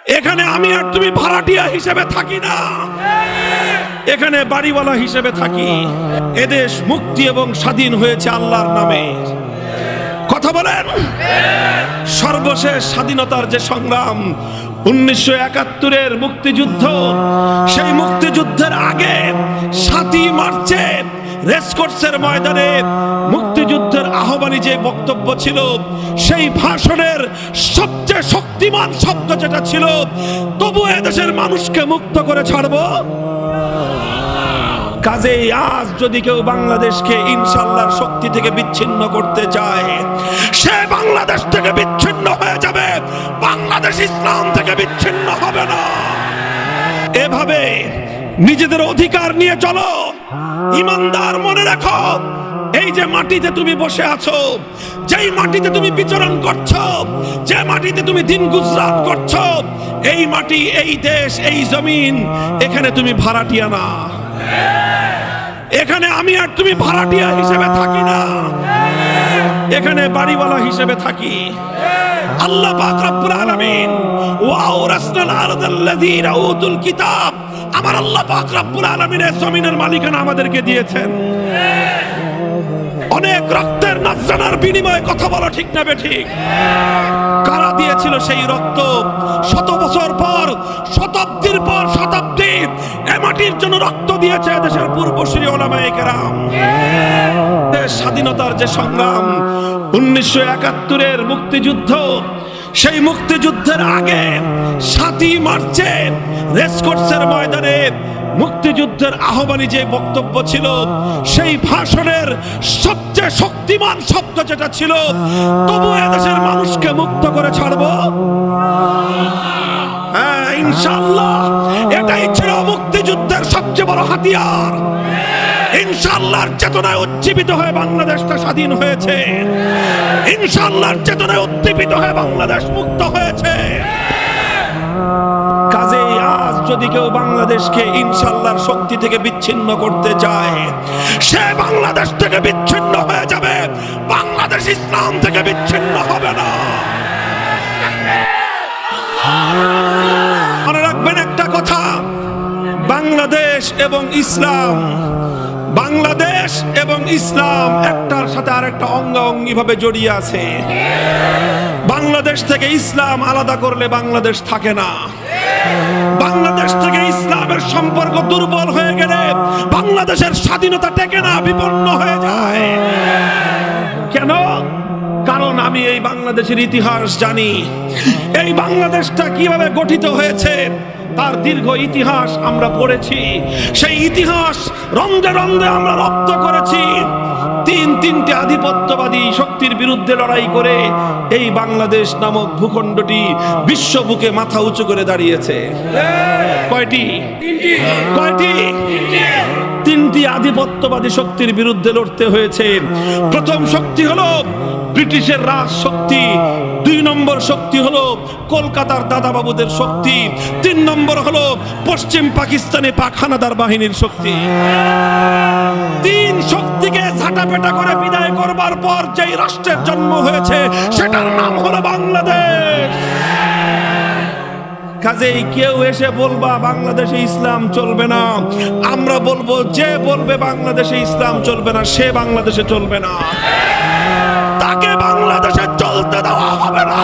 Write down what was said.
এখানে আমি আর তুমি ভাড়াটিয়া হিসেবে থাকি না, এখানে বাড়িওয়ালা হিসেবে থাকি। এদেশ মুক্তি এবং স্বাধীন হয়েছে আল্লাহর নামে। কথা বলেন। সর্বশেষ স্বাধীনতার যে সংগ্রাম 1971-এর মুক্তিযুদ্ধ, সেই মুক্তিযুদ্ধের আগে 7ই মার্চে রেসকোর্সের ময়দানে মুক্তিযুদ্ধের আহ্বানী যে বক্তব্য ছিল, সেই ভাষণের সবচেয়ে শক্তিমান শব্দ যেটা ছিল, তবু এদেশের মানুষকে মুক্ত করে ছাড়বো। কাজেই আজ যদি কেউ বাংলাদেশকে ইনশাআল্লাহর শক্তি থেকে বিচ্ছিন্ন করতে চায়, সে বাংলাদেশ থেকে বিচ্ছিন্ন হয়ে যাবে, বাংলাদেশ ইসলাম থেকে বিচ্ছিন্ন হবে না। এভাবে নিজেদের অধিকার নিয়ে চলো। ইমানদার মনে রাখো, এই যে মাটিতে তুমি বসে আছো, যেই মাটিতে তুমি বিচরণ করছো, যে মাটিতে তুমি দিন গুজরাট করছো, এই মাটি, এই দেশ, এই জমিন, এখানে তুমি ভাড়াটিয়া না। এখানে আমি আর তুমি ভাড়াটিয়া হিসেবে থাকি না, এখানে বাড়িওয়ালা হিসেবে থাকি। আল্লাহ পাক রব্বুল আলামিন ওয়াউরাসনাল আরদাল্লাযীনা উতুল কিতাব, আমার আল্লাহ পাক রব্বুল আলামিন এই জমিনের মালিকানা আমাদেরকে দিয়েছেন। অনেক রক্তের নজরানার বিনিময়ে, কথা বলো ঠিক না বেঠিক? কারা দিয়েছিল সেই রক্ত? শত বছর পর, শতাব্দীর পর শতাব্দী এ মাটির জন্য রক্ত দিয়েছে দেশের পূর্বসূরি ওলামায়ে কেরাম। দেশ স্বাধীনতার যে সংগ্রাম 1971-এর মুক্তিযুদ্ধ, সেই মুক্তিযুদ্ধের আগে 7ই মার্চে রেসকোর্সের ময়দানে মুক্তিযুদ্ধের আহ্বানী যে বক্তব্য ছিল, সেই ভাষণের সবচেয়ে শক্তিমান শব্দ যেটা ছিল, তবু এদেশের মানুষকে মুক্ত করে ছাড়বো। হ্যাঁ, ইনশাআল্লাহ এটাই ছিল মুক্তিযুদ্ধের সবচেয়ে বড় হাতিয়ার। ইনশাআল্লাহর চেতনায় উজ্জীবিত হয়ে বাংলাদেশটা স্বাধীন হয়েছে, ইনশাআল্লাহর চেতনায় উদ্দীপিত হয়ে বাংলাদেশ মুক্ত হয়েছে। কাজেই আজ যদি কেউ বাংলাদেশকে ইনশাআল্লাহর শক্তি থেকে বিচ্ছিন্ন করতে চায়, সে বাংলাদেশ থেকে বিচ্ছিন্ন হয়ে যাবে, বাংলাদেশ ইসলাম থেকে বিচ্ছিন্ন হবে না। মনে রাখবেন একটা কথা, বাংলাদেশ এবং ইসলাম, বাংলাদেশ এবং ইসলাম একটার সাথে আরেকটা অঙ্গাঅঙ্গি ভাবে জড়িয়ে আছে। বাংলাদেশ থেকে ইসলাম আলাদা করলে বাংলাদেশ থাকে না। বাংলাদেশ থেকে ইসলামের সম্পর্ক দুর্বল হয়ে গেলে বাংলাদেশের স্বাধীনতা টেকে না, বিপন্ন হয়ে যায়। কেন? কারণ আমি এই বাংলাদেশের ইতিহাস জানি। এই বাংলাদেশটা কিভাবে গঠিত হয়েছে তার দীর্ঘ ইতিহাস আমরা পড়েছি। সেই ইতিহাস রন্ধে রন্ধে আমরা রপ্ত করেছি। তিনটে আধিপত্যবাদী শক্তির বিরুদ্ধে লড়াই করে এই বাংলাদেশ নামক ভূখণ্ডটি বিশ্ব বুকে মাথা উঁচু করে দাঁড়িয়েছে। কয়টি? তিনটি আধিপত্যবাদী শক্তির বিরুদ্ধে লড়তে হয়েছে। প্রথম শক্তি হলো ব্রিটিশের রাজ শক্তি, 2 নম্বর শক্তি হলো কলকাতার দাদাবাবুদের শক্তি, 3 নম্বর হলো পশ্চিম পাকিস্তানে পাক হানাদার বাহিনীর শক্তি। 3 শক্তিকে ঝাঁটাপেটা করে বিদায় করবার পর যেই রাষ্ট্রের জন্ম হয়েছে সেটার নাম হলো বাংলাদেশ। কাজেই কেউ এসে বলবা বাংলাদেশে ইসলাম চলবে না, আমরা বলবো যে বলবে বাংলাদেশে ইসলাম চলবে না সে বাংলাদেশে চলবে না, তাকে বাংলাদেশে চলতে দেওয়া হবে না।